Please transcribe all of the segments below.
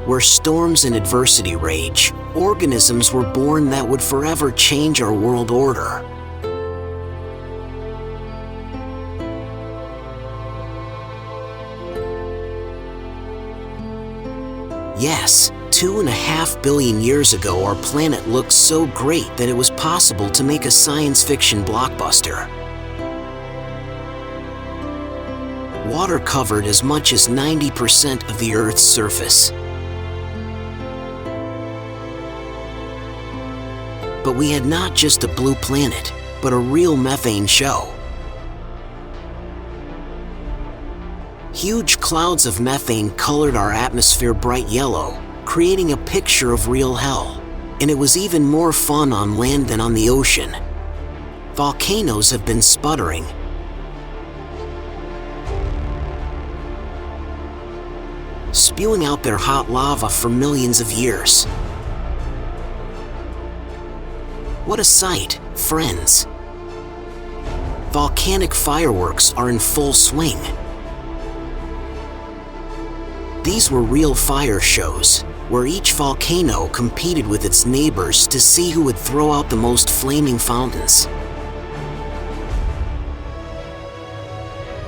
where storms and adversity rage, organisms were born that would forever change our world order. Yes, 2.5 billion years ago our planet looked so great that it was possible to make a science fiction blockbuster. Water covered as much as 90% of the Earth's surface. But we had not just a blue planet, but a real methane show. Huge clouds of methane colored our atmosphere bright yellow, creating a picture of real hell. And it was even more fun on land than on the ocean. Volcanoes have been sputtering, spewing out their hot lava for millions of years. What a sight, friends! Volcanic fireworks are in full swing. These were real fire shows, where each volcano competed with its neighbors to see who would throw out the most flaming fountains.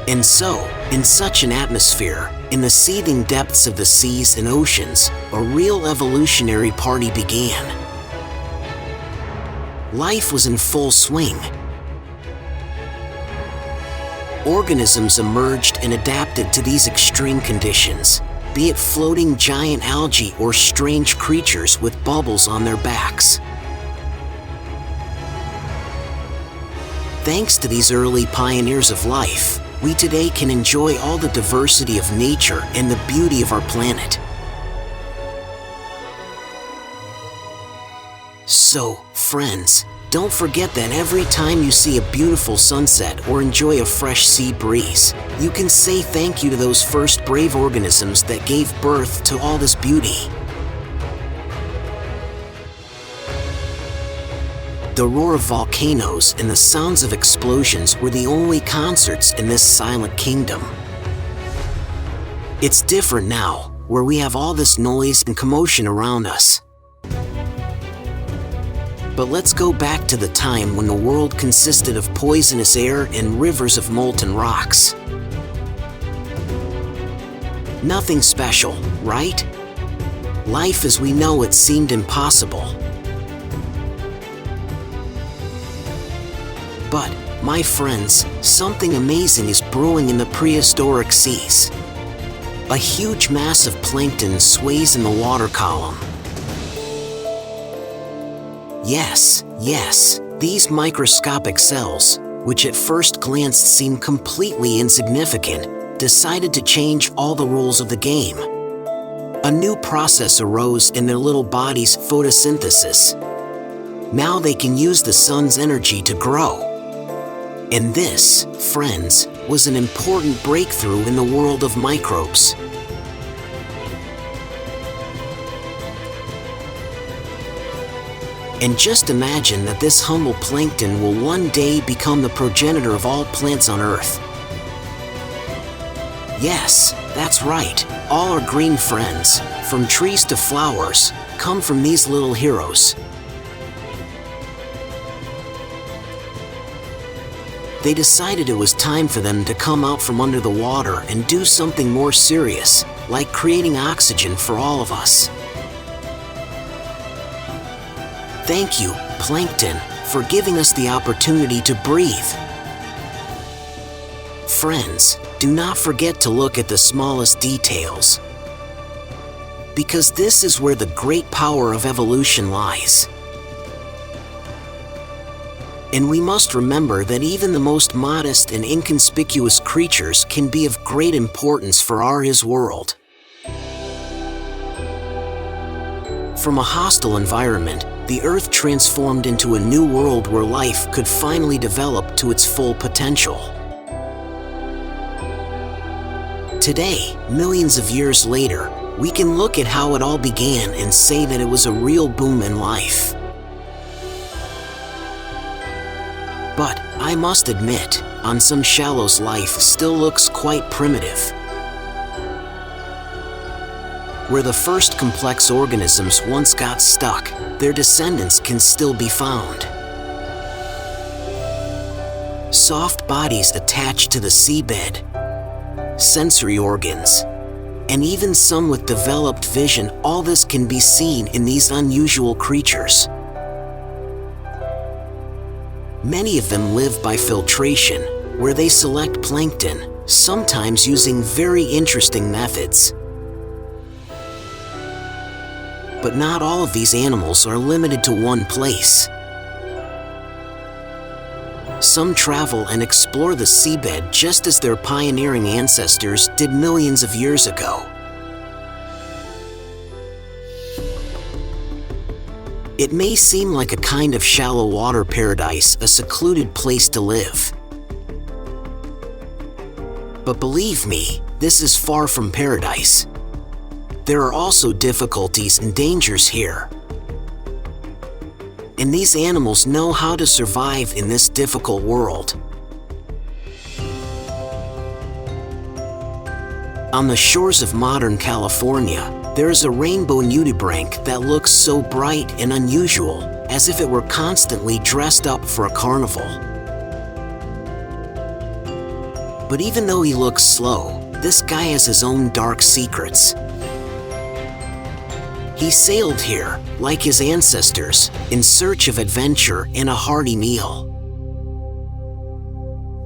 And so, in such an atmosphere, in the seething depths of the seas and oceans, a real evolutionary party began. Life was in full swing. Organisms emerged and adapted to these extreme conditions, be it floating giant algae or strange creatures with bubbles on their backs. Thanks to these early pioneers of life, we today can enjoy all the diversity of nature and the beauty of our planet. So, friends, don't forget that every time you see a beautiful sunset or enjoy a fresh sea breeze, you can say thank you to those first brave organisms that gave birth to all this beauty. The roar of volcanoes and the sounds of explosions were the only concerts in this silent kingdom. It's different now, where we have all this noise and commotion around us. But let's go back to the time when the world consisted of poisonous air and rivers of molten rocks. Nothing special, right? Life as we know it seemed impossible. But, my friends, something amazing is brewing in the prehistoric seas. A huge mass of plankton sways in the water column. Yes, these microscopic cells, which at first glance seemed completely insignificant, decided to change all the rules of the game. A new process arose in their little bodies, photosynthesis. Now they can use the sun's energy to grow. And this, friends, was an important breakthrough in the world of microbes. And just imagine that this humble plankton will one day become the progenitor of all plants on Earth. Yes, that's right, all our green friends, from trees to flowers, come from these little heroes. They decided it was time for them to come out from under the water and do something more serious, like creating oxygen for all of us. Thank you, plankton, for giving us the opportunity to breathe. Friends, do not forget to look at the smallest details, because this is where the great power of evolution lies. And we must remember that even the most modest and inconspicuous creatures can be of great importance for his world. From a hostile environment, the Earth transformed into a new world where life could finally develop to its full potential. Today, millions of years later, we can look at how it all began and say that it was a real boom in life. But, I must admit, on some shallows life still looks quite primitive. Where the first complex organisms once got stuck, their descendants can still be found. Soft bodies attached to the seabed, sensory organs, and even some with developed vision, all this can be seen in these unusual creatures. Many of them live by filtration, where they select plankton, sometimes using very interesting methods. But not all of these animals are limited to one place. Some travel and explore the seabed just as their pioneering ancestors did millions of years ago. It may seem like a kind of shallow water paradise, a secluded place to live. But believe me, this is far from paradise. There are also difficulties and dangers here. And these animals know how to survive in this difficult world. On the shores of modern California, there is a rainbow nudibranch that looks so bright and unusual, as if it were constantly dressed up for a carnival. But even though he looks slow, this guy has his own dark secrets. He sailed here, like his ancestors, in search of adventure and a hearty meal.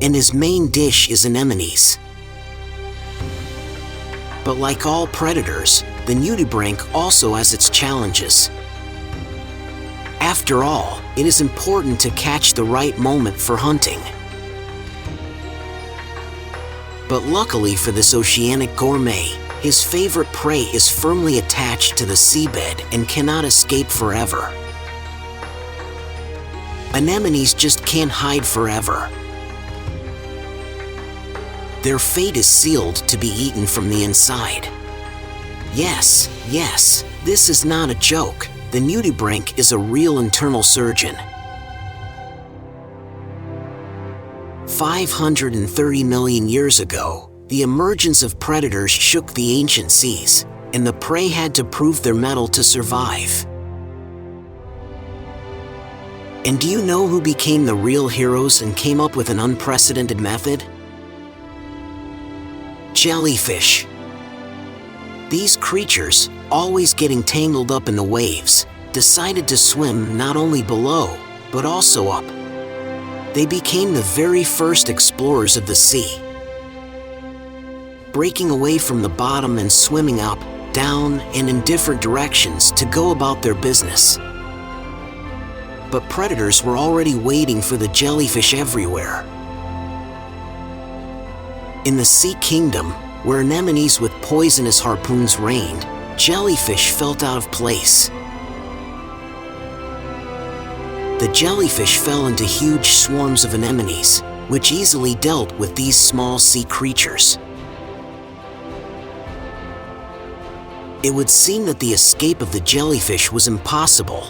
And his main dish is anemones. But like all predators, the nudibranch also has its challenges. After all, it is important to catch the right moment for hunting. But luckily for this oceanic gourmet, his favorite prey is firmly attached to the seabed and cannot escape forever. Anemones just can't hide forever. Their fate is sealed to be eaten from the inside. Yes, this is not a joke. The nudibranch is a real internal surgeon. 530 million years ago, the emergence of predators shook the ancient seas, and the prey had to prove their mettle to survive. And do you know who became the real heroes and came up with an unprecedented method? Jellyfish. These creatures, always getting tangled up in the waves, decided to swim not only below, but also up. They became the very first explorers of the sea, breaking away from the bottom and swimming up, down, and in different directions to go about their business. But predators were already waiting for the jellyfish everywhere. In the Sea Kingdom, where anemones with poisonous harpoons reigned, jellyfish felt out of place. The jellyfish fell into huge swarms of anemones, which easily dealt with these small sea creatures. It would seem that the escape of the jellyfish was impossible,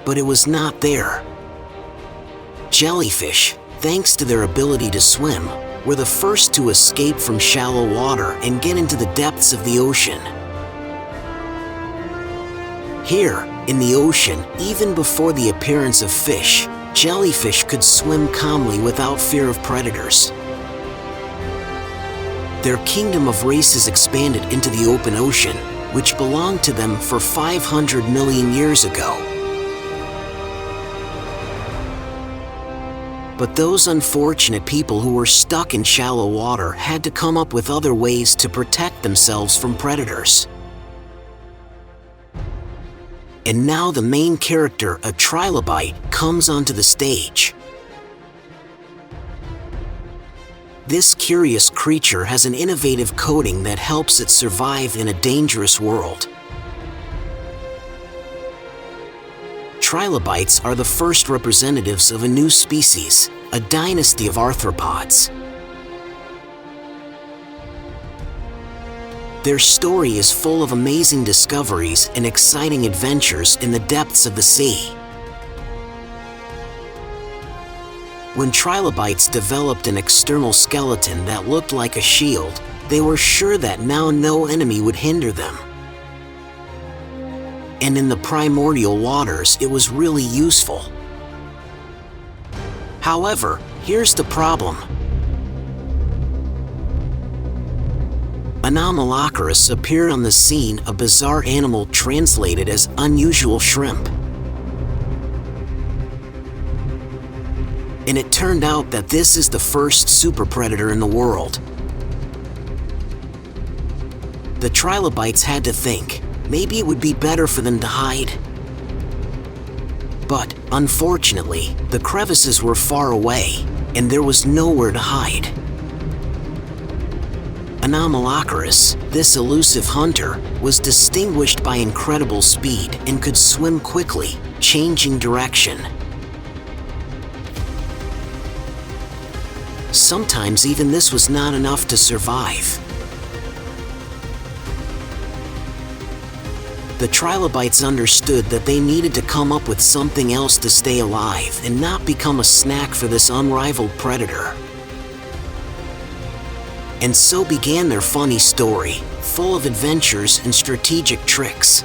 but it was not there. Jellyfish, thanks to their ability to swim, were the first to escape from shallow water and get into the depths of the ocean. Here, in the ocean, even before the appearance of fish, jellyfish could swim calmly without fear of predators. Their kingdom of races expanded into the open ocean, which belonged to them for 500 million years ago. But those unfortunate people who were stuck in shallow water had to come up with other ways to protect themselves from predators. And now the main character, a trilobite, comes onto the stage. This curious creature has an innovative coating that helps it survive in a dangerous world. Trilobites are the first representatives of a new species, a dynasty of arthropods. Their story is full of amazing discoveries and exciting adventures in the depths of the sea. When trilobites developed an external skeleton that looked like a shield, they were sure that now no enemy would hinder them. and in the primordial waters it was really useful. However, here's the problem. Anomalocaris appeared on the scene, a bizarre animal translated as unusual shrimp. And it turned out that this is the first superpredator in the world. The trilobites had to think, maybe it would be better for them to hide. But, unfortunately, the crevices were far away, and there was nowhere to hide. Anomalocaris, this elusive hunter, was distinguished by incredible speed and could swim quickly, changing direction. Sometimes even this was not enough to survive. The trilobites understood that they needed to come up with something else to stay alive and not become a snack for this unrivaled predator. And so began their funny story, full of adventures and strategic tricks.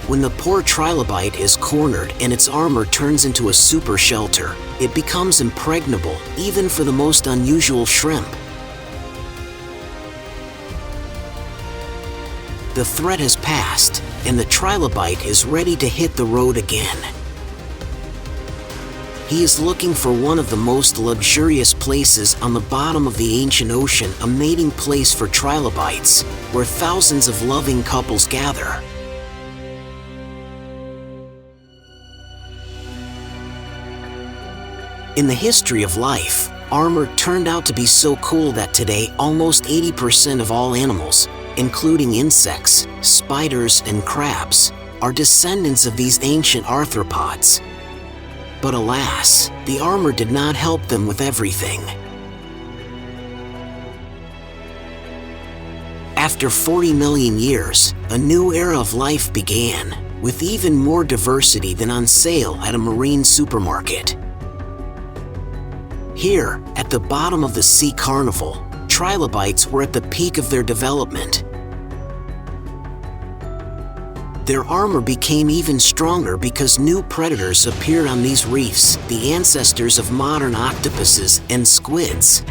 When the poor trilobite is cornered and its armor turns into a super shelter, it becomes impregnable even for the most unusual shrimp. The threat has passed, and the trilobite is ready to hit the road again. He is looking for one of the most luxurious places on the bottom of the ancient ocean, a mating place for trilobites, where thousands of loving couples gather. In the history of life, armor turned out to be so cool that today almost 80% of all animals, including insects, spiders, and crabs, are descendants of these ancient arthropods. But alas, the armor did not help them with everything. After 40 million years, a new era of life began, with even more diversity than on sale at a marine supermarket. Here, at the bottom of the sea carnival, trilobites were at the peak of their development. Their armor became even stronger because new predators appeared on these reefs, the ancestors of modern octopuses and squids.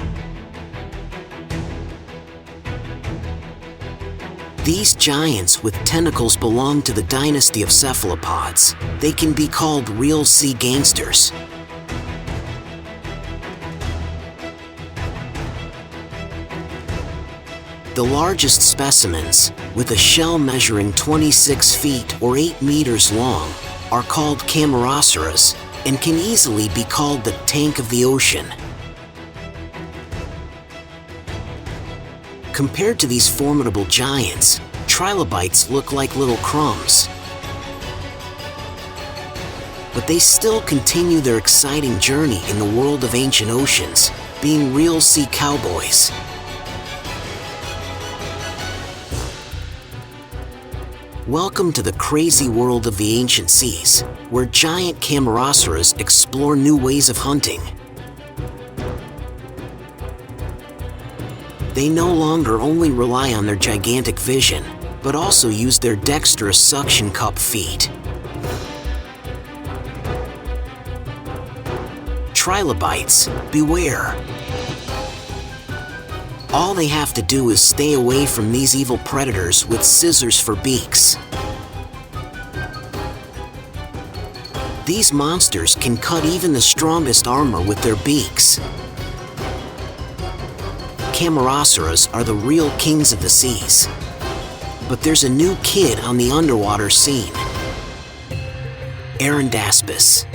These giants with tentacles belong to the dynasty of cephalopods. They can be called real sea gangsters. The largest specimens, with a shell measuring 26 feet or 8 meters long, are called Camarasaurs and can easily be called the tank of the ocean. Compared to these formidable giants, trilobites look like little crumbs. But they still continue their exciting journey in the world of ancient oceans, being real sea cowboys. Welcome to the crazy world of the ancient seas, where giant Camarasaurs explore new ways of hunting. They no longer only rely on their gigantic vision, but also use their dexterous suction cup feet. Trilobites, beware! All they have to do is stay away from these evil predators with scissors for beaks. These monsters can cut even the strongest armor with their beaks. Camarasaurs are the real kings of the seas. But there's a new kid on the underwater scene. Arandaspis.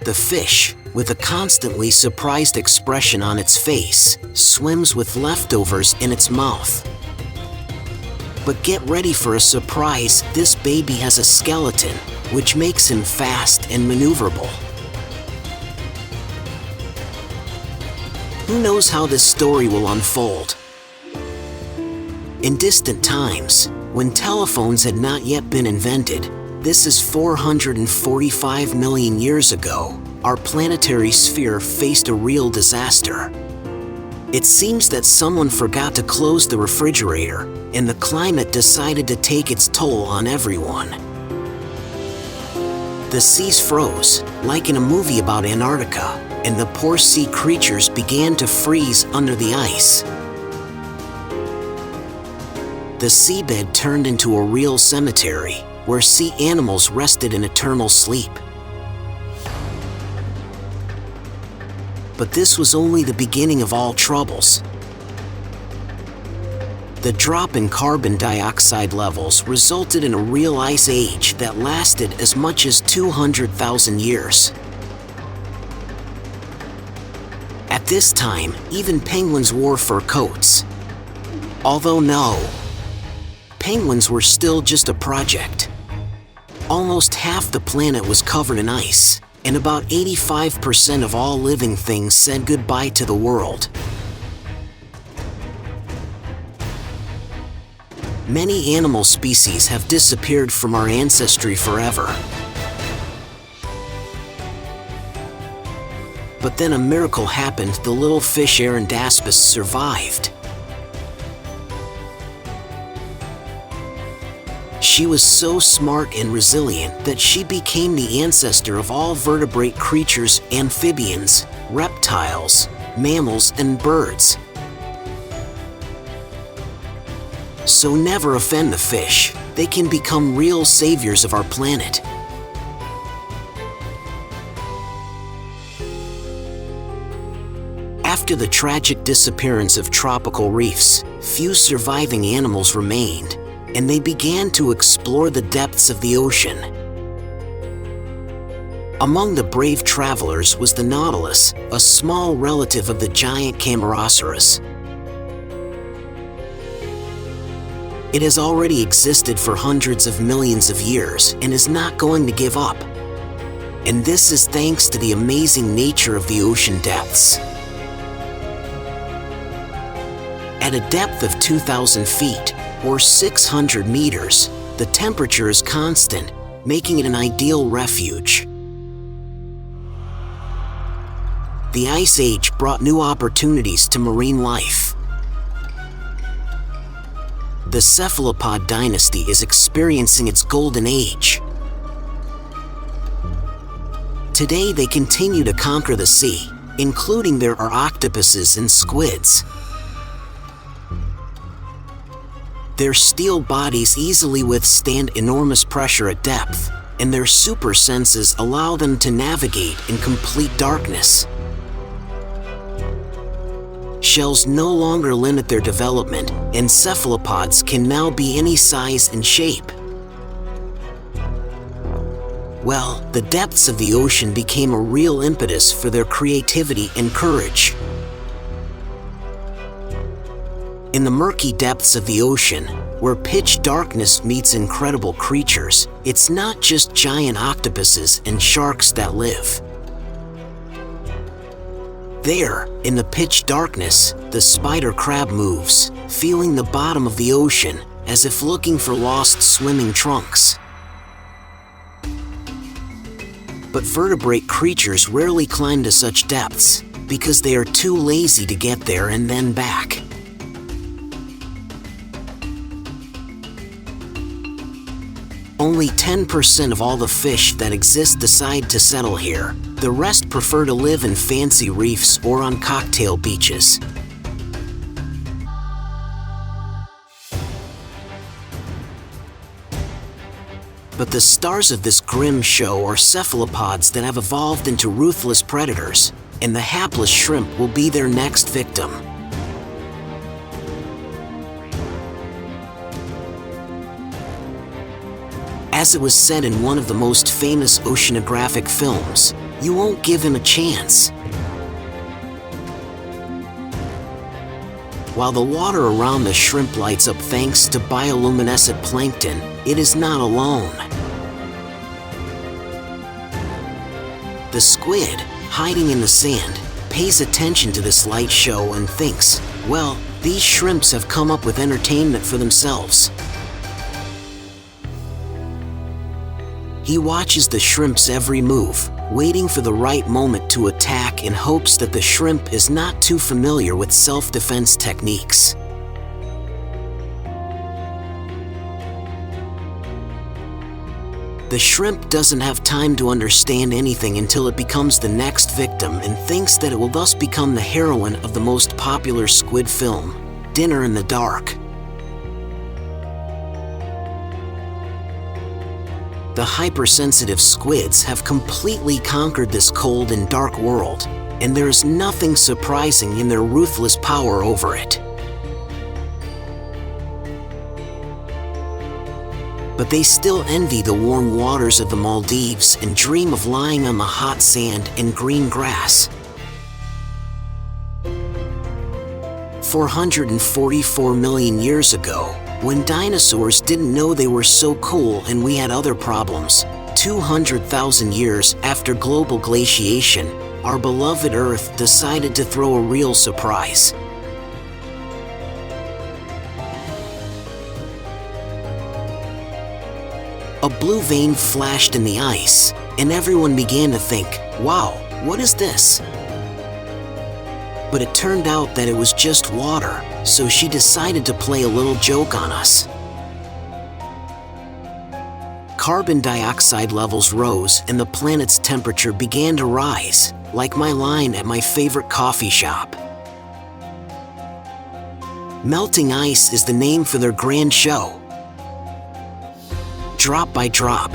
The fish, with a constantly surprised expression on its face, swims with leftovers in its mouth. But get ready for a surprise, this baby has a skeleton, which makes him fast and maneuverable. Who knows how this story will unfold? In distant times, when telephones had not yet been invented, this is 445 million years ago, our planetary sphere faced a real disaster. It seems that someone forgot to close the refrigerator, and the climate decided to take its toll on everyone. The seas froze, like in a movie about Antarctica, and the poor sea creatures began to freeze under the ice. The seabed turned into a real cemetery, where sea animals rested in eternal sleep. But this was only the beginning of all troubles. The drop in carbon dioxide levels resulted in a real ice age that lasted as much as 200,000 years. At this time, even penguins wore fur coats. Although no, penguins were still just a project. Almost half the planet was covered in ice, and about 85% of all living things said goodbye to the world. Many animal species have disappeared from our ancestry forever. But then a miracle happened. The little fish Arandaspis survived. She was so smart and resilient that she became the ancestor of all vertebrate creatures, amphibians, reptiles, mammals, and birds. So never offend the fish. They can become real saviors of our planet. After the tragic disappearance of tropical reefs, few surviving animals remained, and they began to explore the depths of the ocean. Among the brave travelers was the nautilus, a small relative of the giant Camarasaurus. It has already existed for hundreds of millions of years and is not going to give up. And this is thanks to the amazing nature of the ocean depths. At a depth of 2,000 feet, or 600 meters, the temperature is constant, making it an ideal refuge. The Ice Age brought new opportunities to marine life. The cephalopod dynasty is experiencing its golden age. Today they continue to conquer the sea, including there are octopuses and squids. Their steel bodies easily withstand enormous pressure at depth, and their super senses allow them to navigate in complete darkness. Shells no longer limit their development, and cephalopods can now be any size and shape. Well, the depths of the ocean became a real impetus for their creativity and courage. In the murky depths of the ocean, where pitch darkness meets incredible creatures, it's not just giant octopuses and sharks that live. There, in the pitch darkness, the spider crab moves, feeling the bottom of the ocean, as if looking for lost swimming trunks. But vertebrate creatures rarely climb to such depths, because they are too lazy to get there and then back. Only 10% of all the fish that exist decide to settle here. The rest prefer to live in fancy reefs or on cocktail beaches. But the stars of this grim show are cephalopods that have evolved into ruthless predators, and the hapless shrimp will be their next victim. As it was said in one of the most famous oceanographic films, you won't give him a chance. While the water around the shrimp lights up thanks to bioluminescent plankton, it is not alone. The squid, hiding in the sand, pays attention to this light show and thinks, well, these shrimps have come up with entertainment for themselves. He watches the shrimp's every move, waiting for the right moment to attack in hopes that the shrimp is not too familiar with self-defense techniques. The shrimp doesn't have time to understand anything until it becomes the next victim and thinks that it will thus become the heroine of the most popular squid film, Dinner in the Dark. The hypersensitive squids have completely conquered this cold and dark world, and there is nothing surprising in their ruthless power over it. But they still envy the warm waters of the Maldives and dream of lying on the hot sand and green grass. 444 million years ago, when dinosaurs didn't know they were so cool and we had other problems, 200,000 years after global glaciation, our beloved Earth decided to throw a real surprise. A blue vein flashed in the ice, and everyone began to think, wow, what is this? But it turned out that it was just water, so she decided to play a little joke on us. Carbon dioxide levels rose and the planet's temperature began to rise, like my line at my favorite coffee shop. Melting ice is the name for their grand show. Drop by drop,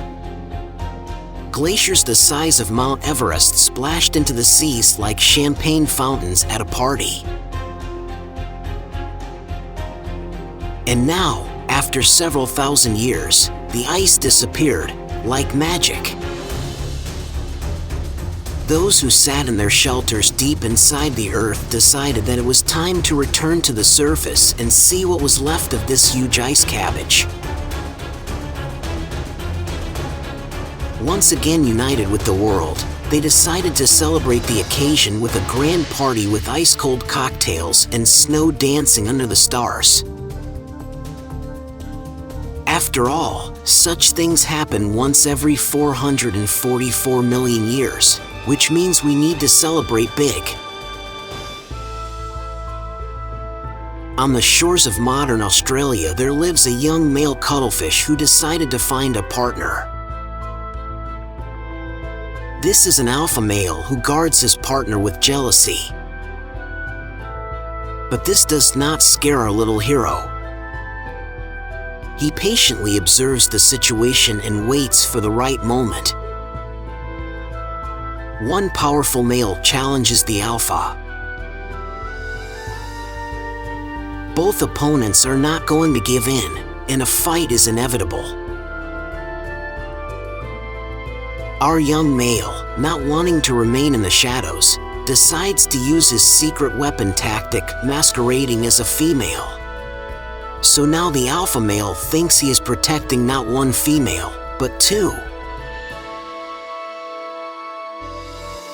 glaciers the size of Mount Everest splashed into the seas like champagne fountains at a party. And now, after several thousand years, the ice disappeared, like magic. Those who sat in their shelters deep inside the earth decided that it was time to return to the surface and see what was left of this huge ice cabbage. Once again united with the world, they decided to celebrate the occasion with a grand party with ice-cold cocktails and snow dancing under the stars. After all, such things happen once every 444 million years, which means we need to celebrate big. On the shores of modern Australia, there lives a young male cuttlefish who decided to find a partner. This is an alpha male who guards his partner with jealousy. But this does not scare our little hero. He patiently observes the situation and waits for the right moment. One powerful male challenges the alpha. Both opponents are not going to give in, and a fight is inevitable. Our young male, not wanting to remain in the shadows, decides to use his secret weapon tactic masquerading as a female. So now the alpha male thinks he is protecting not one female, but two.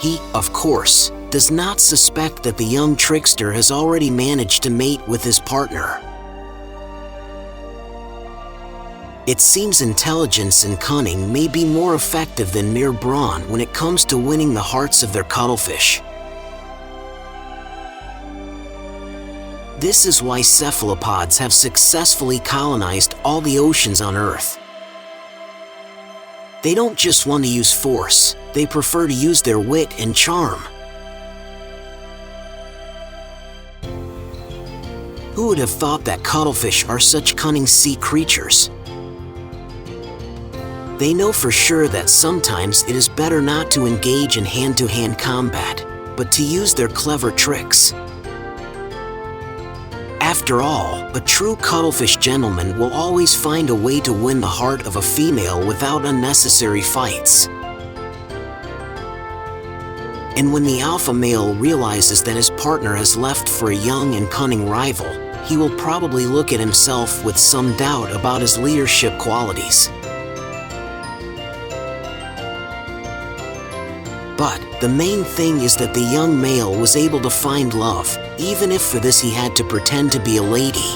He, of course, does not suspect that the young trickster has already managed to mate with his partner. It seems intelligence and cunning may be more effective than mere brawn when it comes to winning the hearts of their cuttlefish. This is why cephalopods have successfully colonized all the oceans on Earth. They don't just want to use force, they prefer to use their wit and charm. Who would have thought that cuttlefish are such cunning sea creatures? They know for sure that sometimes it is better not to engage in hand-to-hand combat, but to use their clever tricks. After all, a true cuttlefish gentleman will always find a way to win the heart of a female without unnecessary fights. And when the alpha male realizes that his partner has left for a young and cunning rival, he will probably look at himself with some doubt about his leadership qualities. But the main thing is that the young male was able to find love, even if for this he had to pretend to be a lady.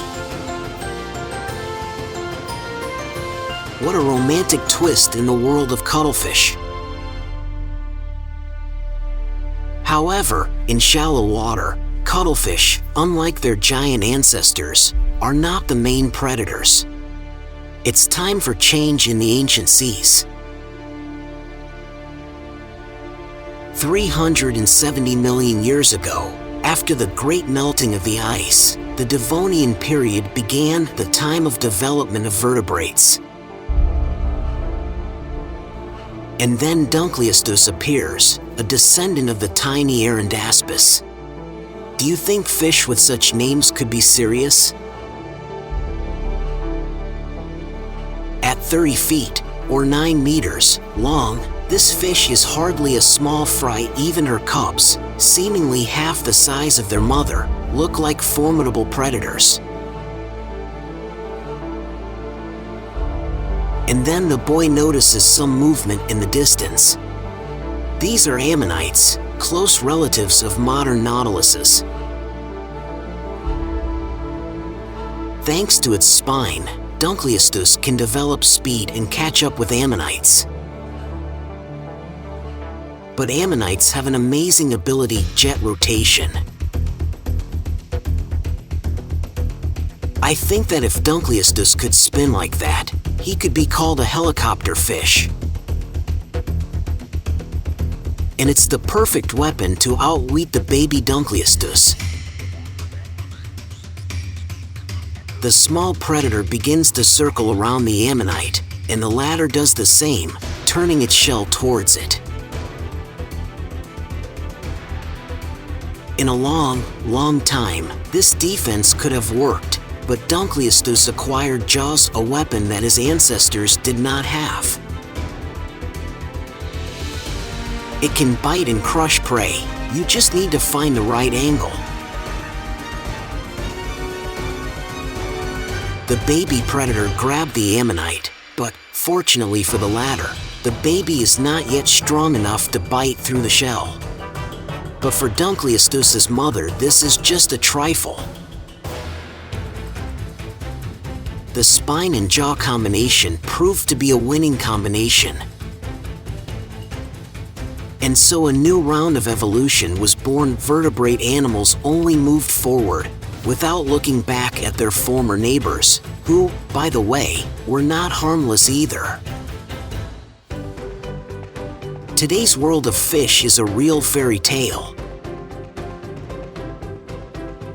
What a romantic twist in the world of cuttlefish. However, in shallow water, cuttlefish, unlike their giant ancestors, are not the main predators. It's time for change in the ancient seas. 370 million years ago, after the great melting of the ice, the Devonian period began, the time of development of vertebrates. And then Dunkleosteus appears, a descendant of the tiny Erandaspis. Do you think fish with such names could be serious? At 30 feet, or 9 meters, long, this fish is hardly a small fry. Even her cubs, seemingly half the size of their mother, look like formidable predators. And then the boy notices some movement in the distance. These are ammonites, close relatives of modern nautiluses. Thanks to its spine, Dunkleosteus can develop speed and catch up with ammonites. But ammonites have an amazing ability: jet rotation. I think that if Dunkleosteus could spin like that, he could be called a helicopter fish. And it's the perfect weapon to outwit the baby Dunkleosteus. The small predator begins to circle around the ammonite, and the latter does the same, turning its shell towards it. In a long time, this defense could have worked, but Dunkleosteus acquired jaws, a weapon that his ancestors did not have. It can bite and crush prey. You just need to find the right angle. The baby predator grabbed the ammonite, but fortunately for the latter, the baby is not yet strong enough to bite through the shell. But for Dunkleosteus's mother, this is just a trifle. The spine and jaw combination proved to be a winning combination. And so a new round of evolution was born. Vertebrate animals only moved forward, without looking back at their former neighbors, who, by the way, were not harmless either. Today's world of fish is a real fairy tale.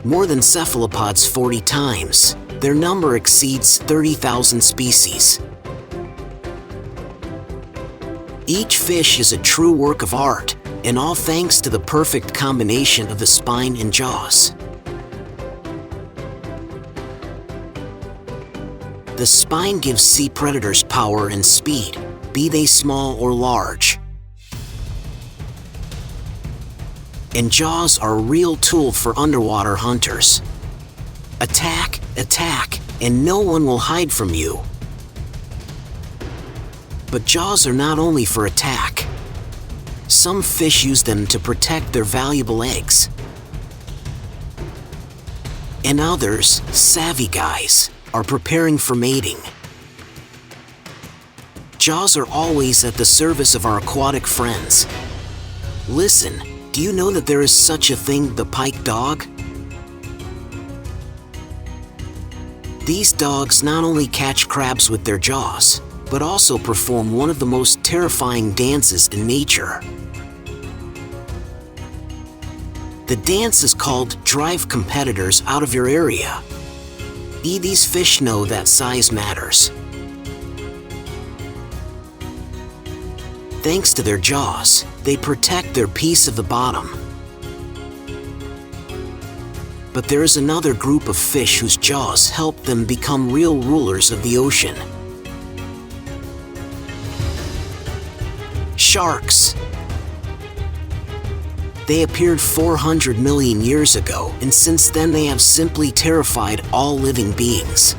More than cephalopods 40 times, their number exceeds 30,000 species. Each fish is a true work of art, and all thanks to the perfect combination of the spine and jaws. The spine gives sea predators power and speed, be they small or large. And jaws are a real tool for underwater hunters. Attack, and no one will hide from you. But jaws are not only for attack. Some fish use them to protect their valuable eggs. And others, savvy guys, are preparing for mating. Jaws are always at the service of our aquatic friends. Listen, do you know that there is such a thing, the pike dog? These dogs not only catch crabs with their jaws, but also perform one of the most terrifying dances in nature. The dance is called drive competitors out of your area. These fish know that size matters. Thanks to their jaws, they protect their piece of the bottom. But there is another group of fish whose jaws help them become real rulers of the ocean. Sharks. They appeared 400 million years ago, and since then they have simply terrified all living beings.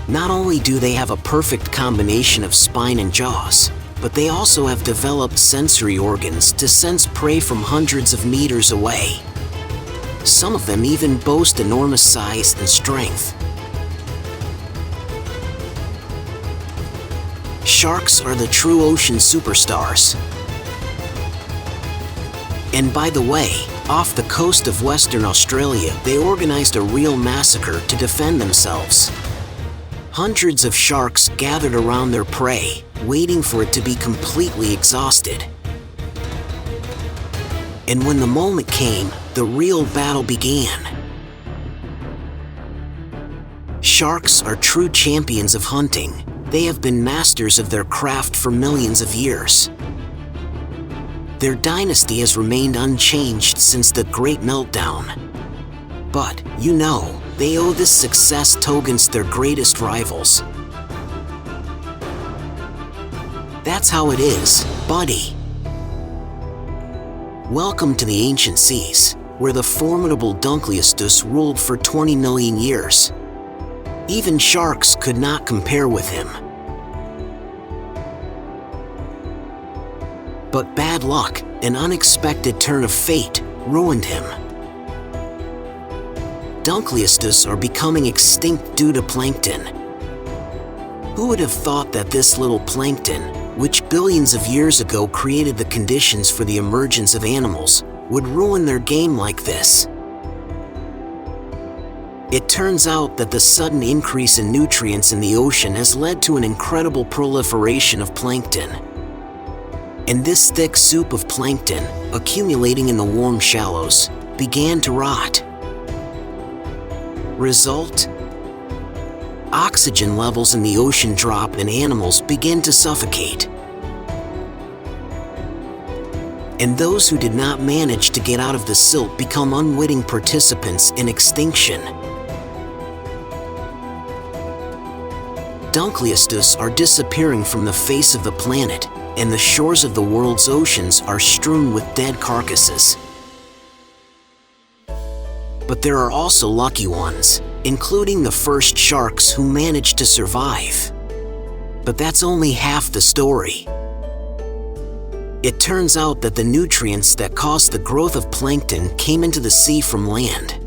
Not only do they have a perfect combination of spine and jaws, but they also have developed sensory organs to sense prey from hundreds of meters away. Some of them even boast enormous size and strength. Sharks are the true ocean superstars. And by the way, off the coast of Western Australia, they organized a real massacre to defend themselves. Hundreds of sharks gathered around their prey, waiting for it to be completely exhausted. And when the moment came, the real battle began. Sharks are true champions of hunting. They have been masters of their craft for millions of years. Their dynasty has remained unchanged since the Great Meltdown. But, you know, they owe this success to against their greatest rivals. That's how it is, buddy. Welcome to the ancient seas, where the formidable Dunkleosteus ruled for 20 million years. Even sharks could not compare with him. But bad luck, an unexpected turn of fate, ruined him. Dunkleosteus are becoming extinct due to plankton. Who would have thought that this little plankton, which billions of years ago created the conditions for the emergence of animals, would ruin their game like this? It turns out that the sudden increase in nutrients in the ocean has led to an incredible proliferation of plankton. And this thick soup of plankton, accumulating in the warm shallows, began to rot. Result? Oxygen levels in the ocean drop and animals begin to suffocate. And those who did not manage to get out of the silt become unwitting participants in extinction. Dunkleosteus are disappearing from the face of the planet, and the shores of the world's oceans are strewn with dead carcasses. But there are also lucky ones, including the first sharks who managed to survive. But that's only half the story. It turns out that the nutrients that caused the growth of plankton came into the sea from land.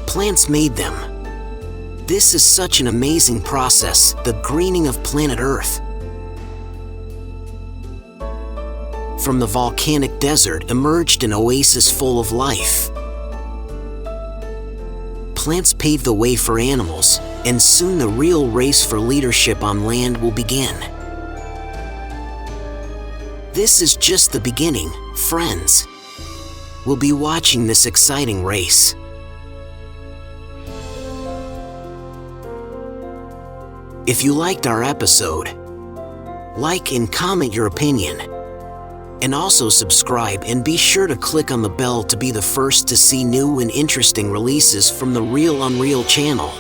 Plants made them. This is such an amazing process, the greening of planet Earth. From the volcanic desert emerged an oasis full of life. Plants paved the way for animals, and soon the real race for leadership on land will begin. This is just the beginning, friends. We'll be watching this exciting race. If you liked our episode, like and comment your opinion. And also subscribe and be sure to click on the bell to be the first to see new and interesting releases from the Real Unreal channel.